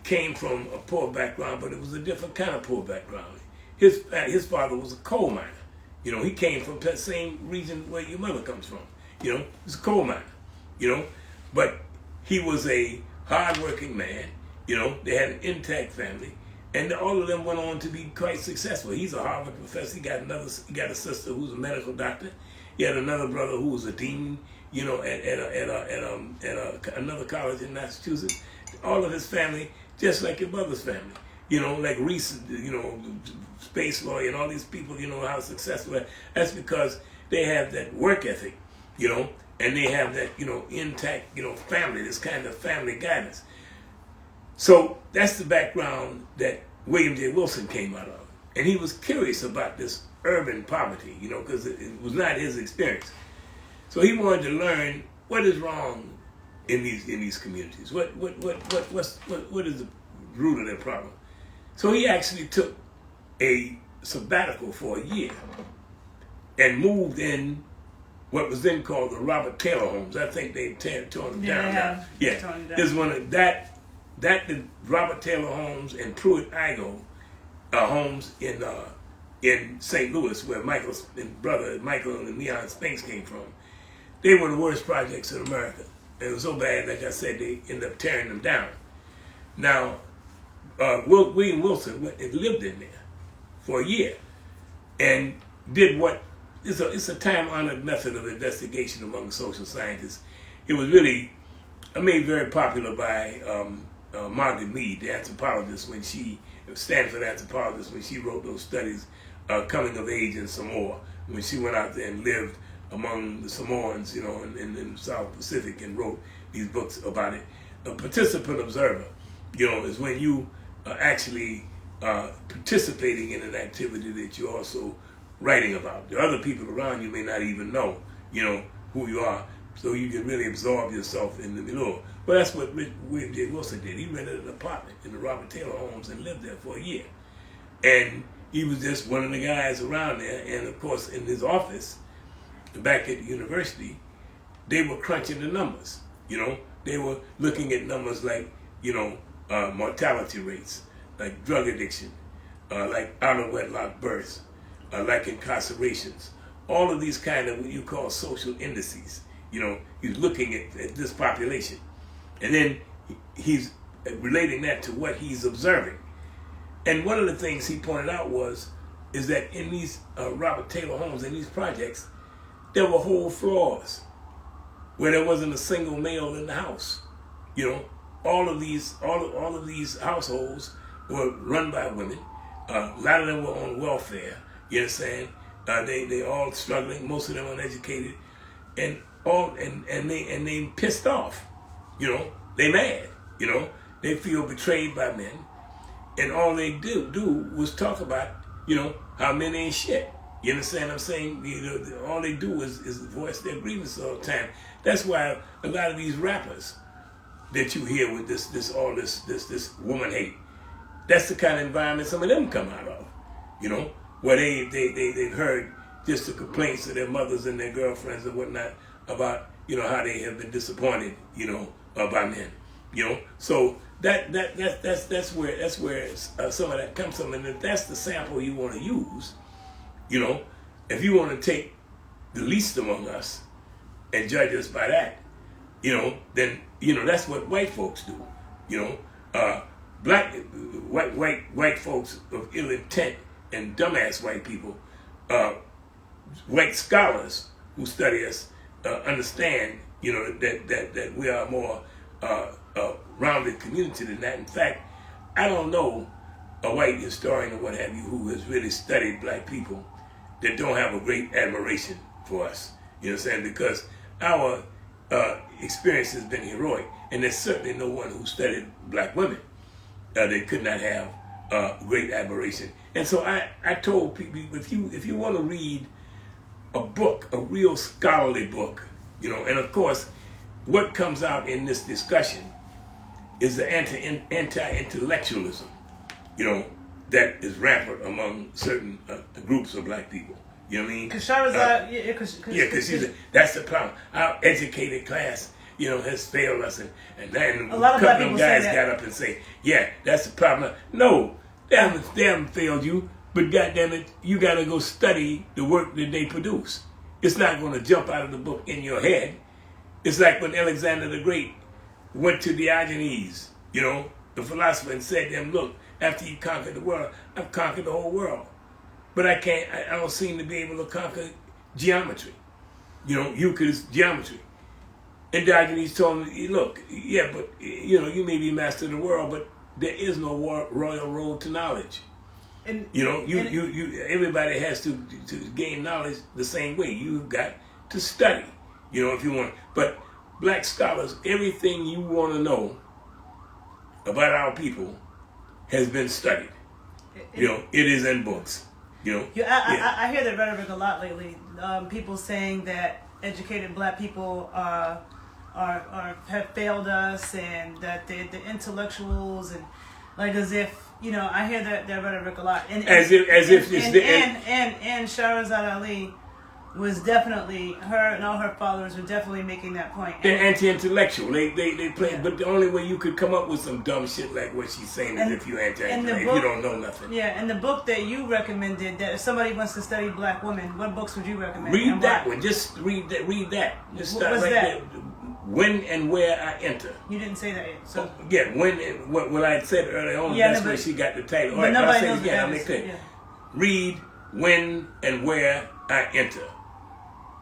came from a poor background, but it was a different kind of poor background. His father was a coal miner. You know, he came from that same region where your mother comes from. You know, he's a coal miner. You know, but he was a hard-working man. You know, they had an intact family, and all of them went on to be quite successful. He's a Harvard professor. He got a sister who's a medical doctor. He had another brother who was a dean, you know, at another college in Massachusetts. All of his family, just like your mother's family. You know, like Reese, you know, space lawyer, and all these people, you know, how successful. That's because they have that work ethic, you know, and they have that, you know, intact, you know, family, this kind of family guidance. So that's the background that William J. Wilson came out of. And he was curious about this urban poverty, you know, because it was not his experience. So he wanted to learn what is wrong in these communities. What is the root of their problem? So he actually took a sabbatical for a year and moved in what was then called the Robert Taylor homes. I think they've torn them down now. Yeah, there's one of the Robert Taylor homes and Pruitt Igoe homes in St. Louis, where Michael and Leon Spinks came from. They were the worst projects in America. It was so bad, like I said, they ended up tearing them down. Now, William Wilson lived in there for a year and did what it's a time-honored method of investigation among social scientists. It was really made very popular by Margaret Mead, the anthropologist, Stanford anthropologist, when she wrote those studies, Coming of Age in Samoa, when she went out there and lived among the Samoans, you know, in the South Pacific, and wrote these books about it. A participant observer, you know, is when you are actually participating in an activity that you're also writing about. The other people around you may not even know, you know, who you are, so you can really absorb yourself in the milieu. Well, that's what William J. Wilson did. He rented an apartment in the Robert Taylor homes and lived there for a year. And he was just one of the guys around there. And of course, in his office, back at the university, they were crunching the numbers. You know, they were looking at numbers like, you know, mortality rates, like drug addiction, like out-of-wedlock births, like incarcerations. All of these kind of what you call social indices. You know, he's looking at this population. And then he's relating that to what he's observing. And one of the things he pointed out is that in these Robert Taylor homes, in these projects, there were whole floors where there wasn't a single male in the house. You know, all of these households were run by women. A lot of them were on welfare. You understand? They all struggling. Most of them uneducated, and they pissed off. You know, they mad. You know, they feel betrayed by men, and all they do was talk about, you know, how men ain't shit. You understand what I'm saying? You know, all they do is voice their grievances all the time. That's why a lot of these rappers that you hear with this woman hate, that's the kind of environment some of them come out of. You know, where they've heard just the complaints of their mothers and their girlfriends and whatnot about, you know, how they have been disappointed, you know, by men. You know, so that's where some of that comes from. And if that's the sample you want to use, you know, if you want to take the least among us and judge us by that, you know, then, you know, that's what white folks do. You know, white folks of ill intent and dumbass white people, white scholars who study us understand, you know, that we are more rounded community than that. In fact, I don't know a white historian or what have you who has really studied black people that don't have a great admiration for us. You know what I'm saying? Because our experience has been heroic, and there's certainly no one who studied black women that could not have great admiration. And so I told people, if you want to read a book, a real scholarly book, you know, and of course, what comes out in this discussion is the anti-intellectualism, you know, that is rampant among certain groups of black people. You know what I mean? Because Sharazad, because that's the problem. Our educated class, you know, has failed us, and then a lot of black them people guys say that. got up and say, "Yeah, that's the problem." No, they haven't failed you, but goddamn it, you got to go study the work that they produce. It's not going to jump out of the book in your head. It's like when Alexander the Great went to Diogenes, you know, the philosopher, and said to him, "Look, after you conquered the world, I've conquered the whole world. But I don't seem to be able to conquer geometry. You know, Euclid's geometry." And Diogenes told him, "Look, yeah, but, you know, you may be master of the world, but there is no royal road to knowledge. And, you know, everybody has to gain knowledge the same way. You've got to study, you know, if you want. But black scholars, everything you want to know about our people has been studied. You know, it is in books. You know, I hear that rhetoric a lot lately. People saying that educated black people have failed us, and that the intellectuals, and like as if, you know, I hear that rhetoric a lot. And Sharazad Ali was definitely, her and all her followers were definitely making that point. They're anti-intellectual. They play, yeah. But the only way you could come up with some dumb shit like what she's saying is if you're anti-intellectual, if you don't know nothing. Yeah, and the book that you recommended, that if somebody wants to study black women, what books would you recommend? Read that one. Just read that. Just start What's right that? there. When and Where I Enter. You didn't say that yet. So yeah, what I said earlier on, that's where she got the title. But nobody knows again, I'll make that. Yeah. Read When and Where I Enter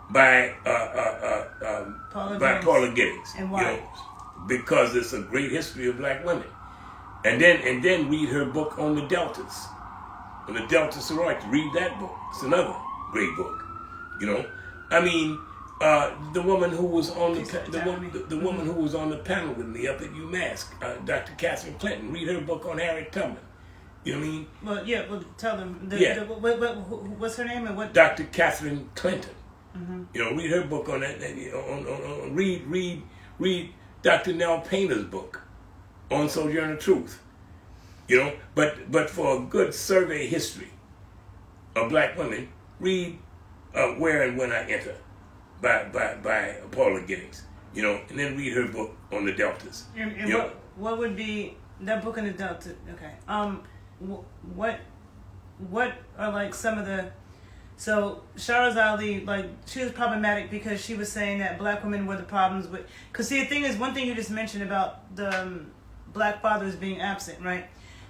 by Paula Giddings. And why? You know, because it's a great history of black women. And then read her book on the Deltas, on the Delta sorority. Read that book. It's another great book. You know, I mean, the woman who was on the woman who was on the panel with me up at UMass, Dr. Catherine Clinton. Read her book on Harriet Tubman. You know what I mean? Well, yeah. Well, tell them. What's her name and what? Dr. Catherine Clinton. Mm-hmm. You know, read her book on that. Read Dr. Nell Painter's book on Sojourner Truth. You know, but for a good survey history of black women, read Where and When I Enter by Paula Giddings. You know, and then read her book on the Deltas. And what would be that book on the Delta? Okay. What are like some of the? So Sharazad Ali, like, she was problematic because she was saying that black women were the problems with. Because see, the thing is, one thing you just mentioned about the black fathers being absent, right?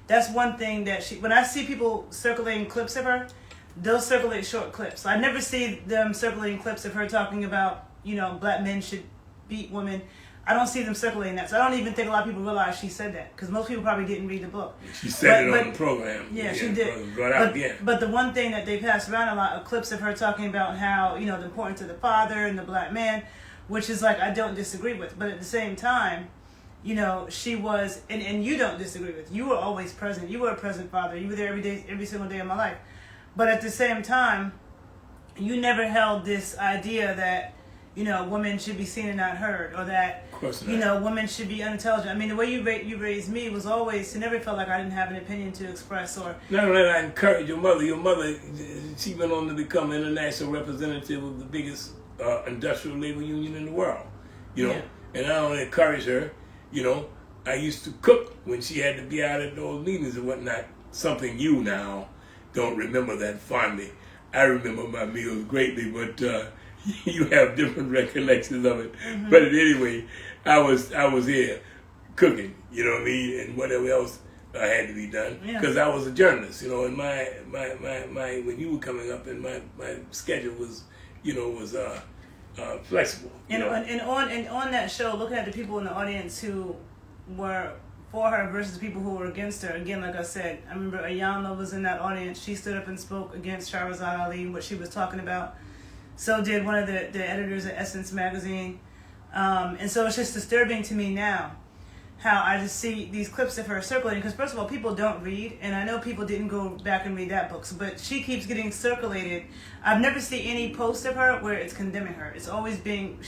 That's one thing that when I see people circulating clips of her, they'll circulate short clips. I never see them circulating clips of her talking about, black men should beat women. I don't see them circulating that. So I don't even think a lot of people realize she said that, because most people probably didn't read the book. She said it on the program. Yeah, she did. But the one thing that they passed around a lot are clips of her talking about how, the importance of the father and the black man, which is like, I don't disagree with. But at the same time, she was, and you don't disagree with. You were always present. You were a present father. You were there every single day of my life. But at the same time, you never held this idea that, women should be seen and not heard, or that, women should be unintelligent. I mean, the way you raised me was always, it never felt like I didn't have an opinion to express. Or not only that, I encourage your mother. Your mother, she went on to become international representative of the biggest industrial labor union in the world. And I only encourage her. I used to cook when she had to be out at those meetings and whatnot. Something you now don't remember that fondly. I remember my meals greatly, but you have different recollections of it. Mm-hmm. But anyway, I was here cooking, and whatever else had to be done, because I was a journalist, and my when you were coming up, and my schedule was flexible. And on that show, looking at the people in the audience who were for her versus the people who were against her. Again, like I said, I remember Ayanna was in that audience. She stood up and spoke against Sharazad Ali and what she was talking about. So did one of the editors at Essence magazine. And so it's just disturbing to me now how I just see these clips of her circulating. Because first of all, people don't read, and I know people didn't go back and read that book. But she keeps getting circulated. I've never seen any post of her where it's condemning her. She's always being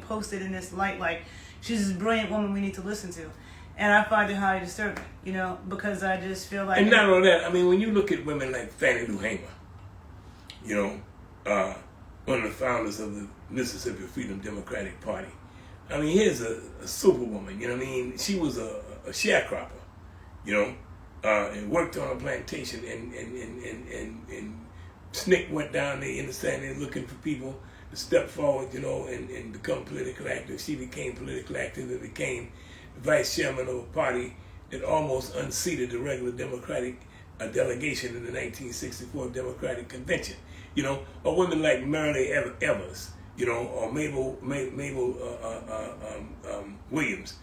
posted in this light, like she's this brilliant woman we need to listen to. And I find it highly disturbing, because I just feel like... And not only that, I mean, when you look at women like Fannie Lou Hamer, one of the founders of the Mississippi Freedom Democratic Party, I mean, here's a superwoman, She was a sharecropper, and worked on a plantation, and SNCC went down there, looking for people to step forward, and become political active. She became politically active and became vice chairman of a party that almost unseated the regular Democratic delegation in the 1964 Democratic Convention. Or women like Marilee Evers, or Mabel Williams,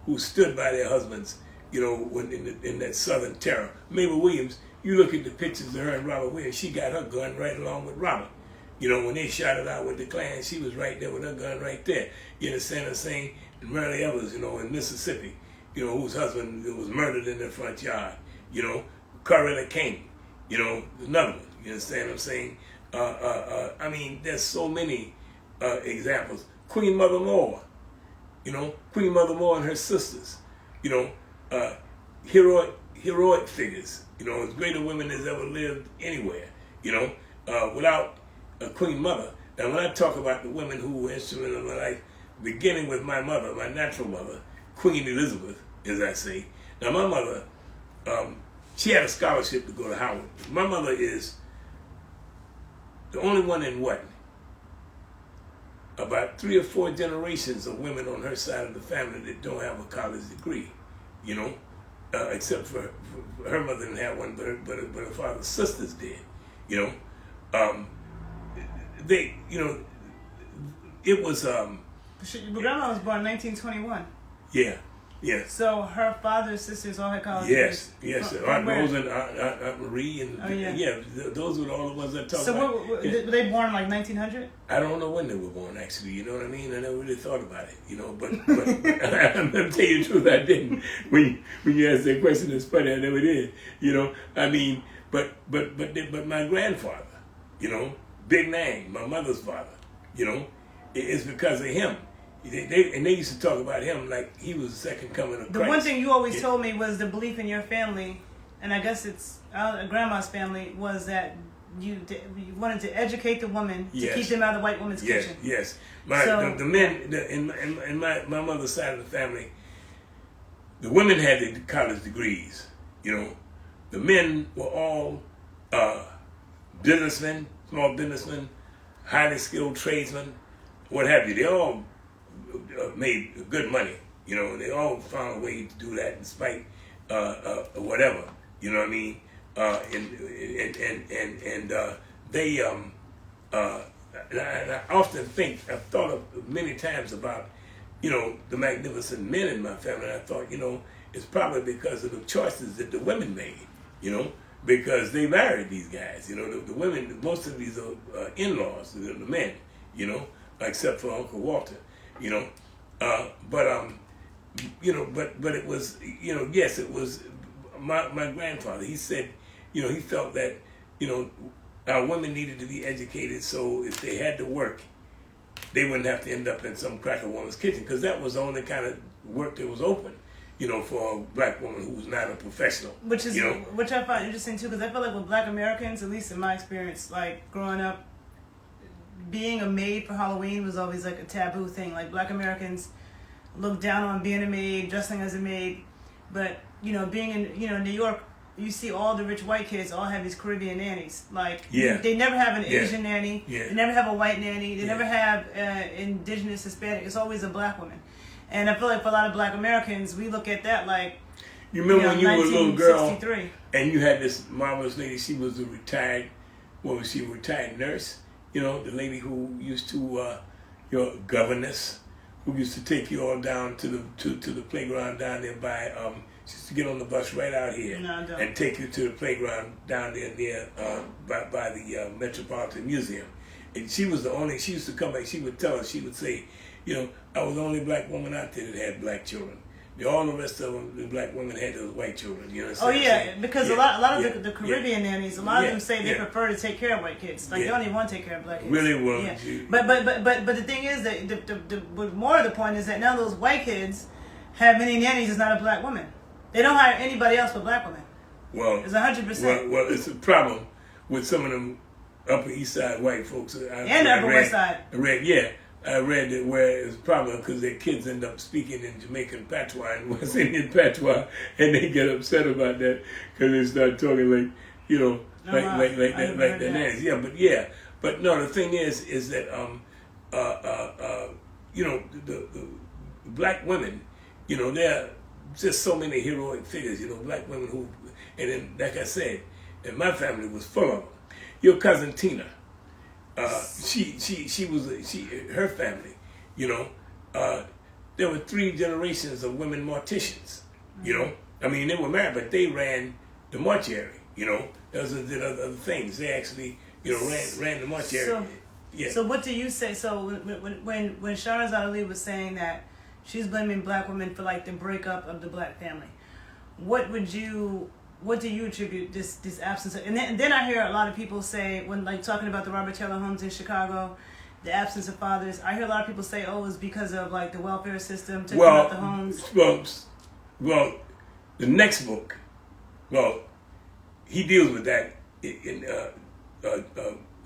who stood by their husbands, when in that Southern Terror. Mabel Williams, you look at the pictures of her and Robert Williams, she got her gun right along with Robert. When they shot it out with the Klan, she was right there with her gun right there. You understand what I'm saying? And Marilee Evers, in Mississippi, whose husband was murdered in their front yard. Coretta King, another one. You understand what I'm saying? I mean, there's so many examples. Queen Mother Moore, Queen Mother Moore and her sisters, heroic figures, as greater women as ever lived anywhere, without a Queen Mother. Now, when I talk about the women who were instrumental in my life, beginning with my mother, my natural mother, Queen Elizabeth, as I say. Now, my mother, she had a scholarship to go to Howard. My mother is the only one in about 3 or 4 generations of women on her side of the family that don't have a college degree, except for her mother didn't have one, but her father's sisters did, They, it was... Your grandma was born in 1921. Yeah, yes. So her father's sisters all had college degrees. Yes. Aunt Rose and Aunt Marie, and those were all the ones that talked about. Were they born in like 1900? I don't know when they were born, actually. You know what I mean? I never really thought about it. But I'm gonna tell you the truth, I didn't. When you asked that question, it's funny. I never did. I mean, but my grandfather, Big Nang, my mother's father, it's because of him. They used to talk about him like he was the second coming of Christ. The one thing you always told me was the belief in your family, and I guess it's grandma's family, was that you wanted to educate the woman to keep them out of the white woman's kitchen. Yes. The men in my mother's side of the family, the women had the college degrees. The men were all businessmen, small businessmen, highly skilled tradesmen, what have you. They all made good money, and they all found a way to do that despite whatever. You know what I mean? And they and I often think, I've thought of many times about, the magnificent men in my family. And I thought, it's probably because of the choices that the women made, because they married these guys. The women, most of these are in-laws, the men, except for Uncle Walter, but it was, yes, it was my grandfather. He said, he felt that, our women needed to be educated, so if they had to work, they wouldn't have to end up in some cracker woman's kitchen, because that was the only kind of work that was open, for a black woman who was not a professional. Which I find interesting too, because I feel like with Black Americans, at least in my experience, like growing up, being a maid for Halloween was always like a taboo thing. Like Black Americans looked down on being a maid, dressing as a maid, but being in New York, you see all the rich white kids all have these Caribbean nannies. Like, they never have an Asian nanny. They never have a white nanny. They never have indigenous Hispanic. It's always a black woman. And I feel like for a lot of Black Americans, we look at that like, you remember when you were a little girl and you had this marvelous lady, she was a retired nurse, the lady who used to, your governess, who used to take you all down to the playground down there by, she used to get on the bus right out here and take you to the playground down there near by the Metropolitan Museum. And she was the only, she used to come back, she would tell us, she would say, I was the only black woman out there that had black children. All the rest of them, the black women had those white children. You know what I'm saying? Because a lot of the Caribbean nannies, a lot of them say they prefer to take care of white kids. Like they don't even want to take care of black kids. Really will. Yeah. But the thing is that the more of the point is that now those white kids have many nannies is not a black woman. They don't hire anybody else but black women. Well, it's 100%. Well, it's a problem with some of them Upper East Side white folks. And Upper West Side. I read that where it's a problem because their kids end up speaking in Jamaican patois and West Indian patois, and they get upset about that because they start talking like, like the nannies. But no, the thing is that the black women, there are just so many heroic figures, black women who, and then like I said, and my family was full of them. Your cousin Tina. Her family, there were 3 generations of women morticians, I mean, they were married, but they ran the mortuary, those did other things. They actually, ran the mortuary. So what do you say? So when Sharazad Ali was saying that she's blaming black women for like the breakup of the black family, what do you attribute this absence of? And then I hear a lot of people say, when like talking about the Robert Taylor homes in Chicago, the absence of fathers, I hear a lot of people say, it's because of like the welfare system taking out the homes. Well, the next book, he deals with that in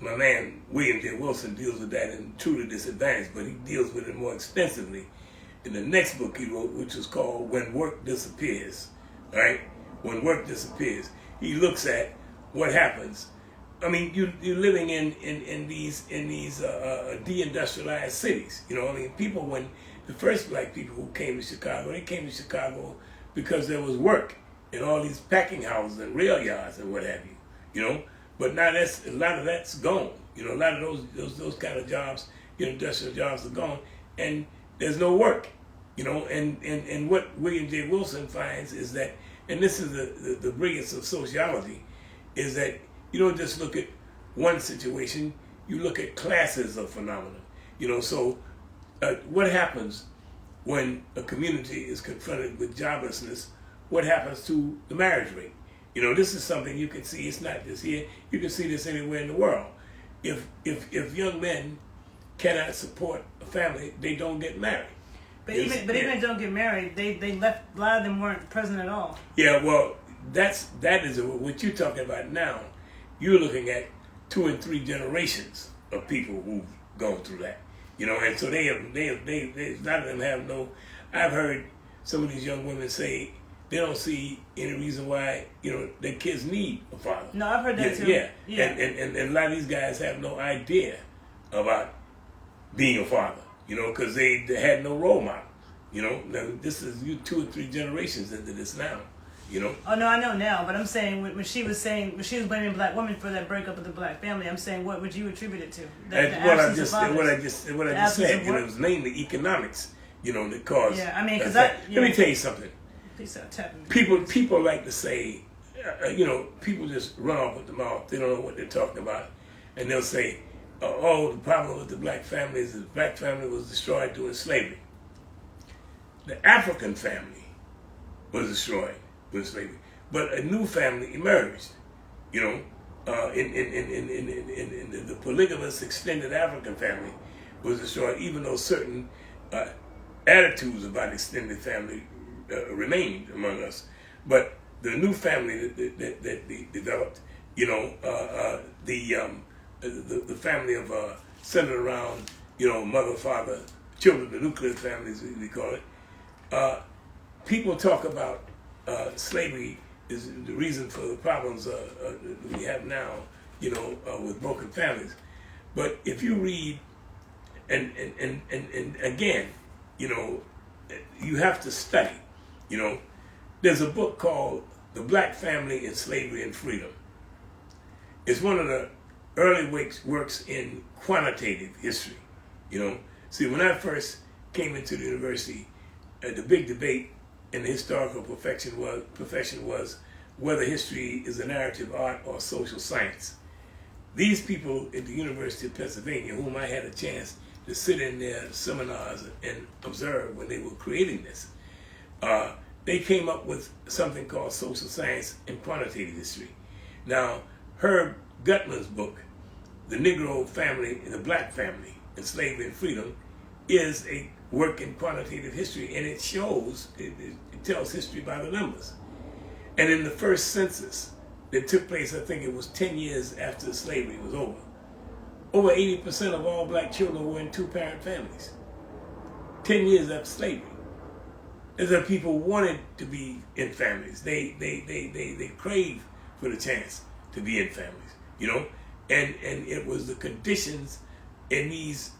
my man William J. Wilson deals with that in True to Disadvantage, but he deals with it more extensively in the next book he wrote, which is called When Work Disappears, right? When work disappears, he looks at what happens. I mean, you're living in these deindustrialized cities. People, when the first black people who came to Chicago, they came to Chicago because there was work in all these packing houses and rail yards and what have you. But now a lot of that's gone. A lot of those kind of jobs, industrial jobs are gone, and there's no work. And what William J. Wilson finds is that, and this is the brilliance of sociology, is that you don't just look at one situation, you look at classes of phenomena. So what happens when a community is confronted with joblessness? What happens to the marriage rate? This is something you can see. It's not just here. You can see this anywhere in the world. If young men cannot support a family, they don't get married. But even if they don't get married, they left. A lot of them weren't present at all. Yeah, well, that is what you're talking about now. You're looking at 2 and 3 generations of people who've gone through that. And so they a lot of them have no. I've heard some of these young women say they don't see any reason why their kids need a father. No, I've heard that too. Yeah. And a lot of these guys have no idea about being a father. Because they had no role model. Now, this is 2 or 3 generations into this now. You know. Oh no, I know now, but I'm saying when she was blaming black women for that breakup of the black family, I'm saying what would you attribute it to? What I just said. You know, it was mainly economics. You know, that caused. Yeah, I mean, because let me tell you something. Please stop tapping me. People like to say, you know, people just run off with the mouth. They don't know what they're talking about, and they'll say, "Oh, the problem with the black family is the black family was destroyed during slavery. The African family was destroyed during slavery, but a new family emerged. You know, in the polygamous extended African family was destroyed, even though certain attitudes about extended family remained among us. But the new family that developed, you know, the family of centered around, you know, mother, father, children, the nuclear families we call it. People talk about slavery is the reason for the problems we have now, you know, with broken families. But if you read, and again, you know, you have to study. You know, there's a book called The Black Family in Slavery and Freedom. It's one of the early works in quantitative history. You know, see, when I first came into the university, the big debate in the historical profession was whether history is a narrative art or social science. These people at the University of Pennsylvania, whom I had a chance to sit in their seminars and observe when they were creating this, they came up with something called social science and quantitative history. Now, Herb Gutman's book, The Negro Family and the Black Family in Slavery and Freedom, is a work in quantitative history, and it shows, it tells history by the numbers. And in the first census that took place, I think it was 10 years after slavery was over 80% of all black children were in two-parent families. 10 years after slavery. As if people wanted to be in families. They crave for the chance to be in families, you know? And it was the conditions in these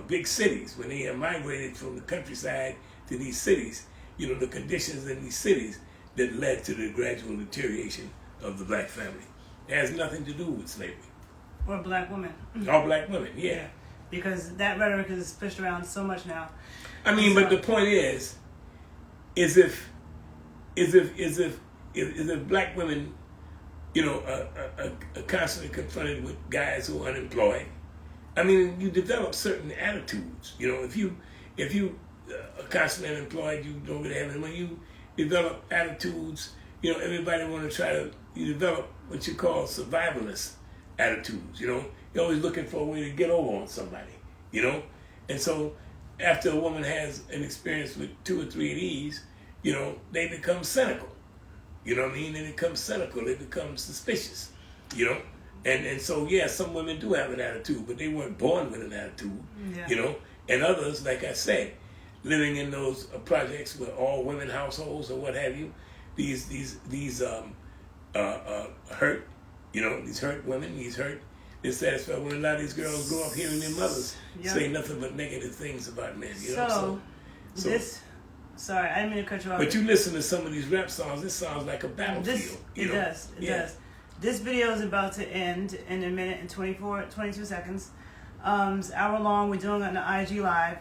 big cities, when they migrated from the countryside to these cities, you know, the conditions in these cities that led to the gradual deterioration of the black family. It has nothing to do with slavery. Or black women. Or black women, yeah. Because that rhetoric is pushed around so much now. I mean, but the point is if black women, you know, are constantly confronted with guys who are unemployed, I mean, you develop certain attitudes. You know, if you are constantly unemployed, you don't really have any money, you develop attitudes. You know, everybody want to try to, you develop what you call survivalist attitudes. You know, you're always looking for a way to get over on somebody. You know, and so after a woman has an experience with 2 or 3 of these, you know, they become cynical. You know what I mean? They become cynical. They become suspicious. You know, and so yeah, some women do have an attitude, but they weren't born with an attitude. Yeah. You know, and others, like I said, living in those projects with all women households or what have you, these hurt, you know, these hurt women, these hurt, dissatisfied women. A lot of these girls grow up hearing their mothers say nothing but negative things about men. You know, so this. Sorry, I didn't mean to cut you off. But you listen to some of these rap songs, this sounds like a battlefield. It does. This video is about to end in a minute and 22 seconds. It's hour long. We're doing it on the IG Live.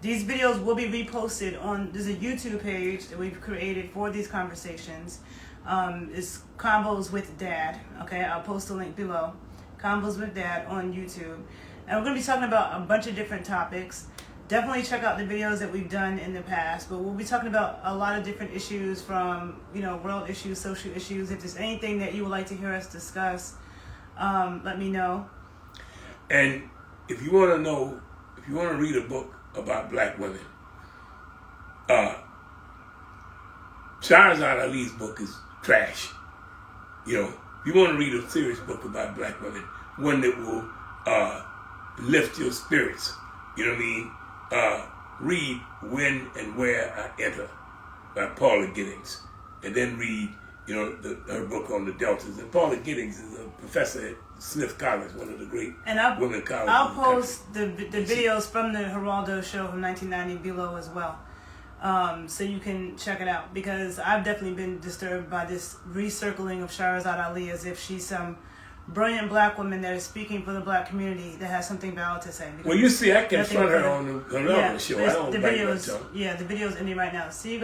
These videos will be reposted on, there's a YouTube page that we've created for these conversations. It's Combos with Dad. Okay, I'll post a link below. Combos with Dad on YouTube. And we're going to be talking about a bunch of different topics. Definitely check out the videos that we've done in the past, but we'll be talking about a lot of different issues, from, you know, world issues, social issues. If there's anything that you would like to hear us discuss, let me know. And if you want to know, if you want to read a book about black women, Sharazad Ali's book is trash. You know, if you want to read a serious book about black women, one that will lift your spirits, you know what I mean? Read When and Where I Enter by Paula Giddings, and then read, you know, her book on the Deltas. And Paula Giddings is a professor at Smith College, one of the great women colleges. I'll post the videos from the Geraldo show from 1990 below as well. So you can check it out, because I've definitely been disturbed by this recircling of Sharazad Ali as if she's some brilliant black woman that is speaking for the black community that has something valid to say. Well, you see, I confront her on the Geraldo show. I don't the bite my videos, tongue. yeah, the video's ending right now. See you guys.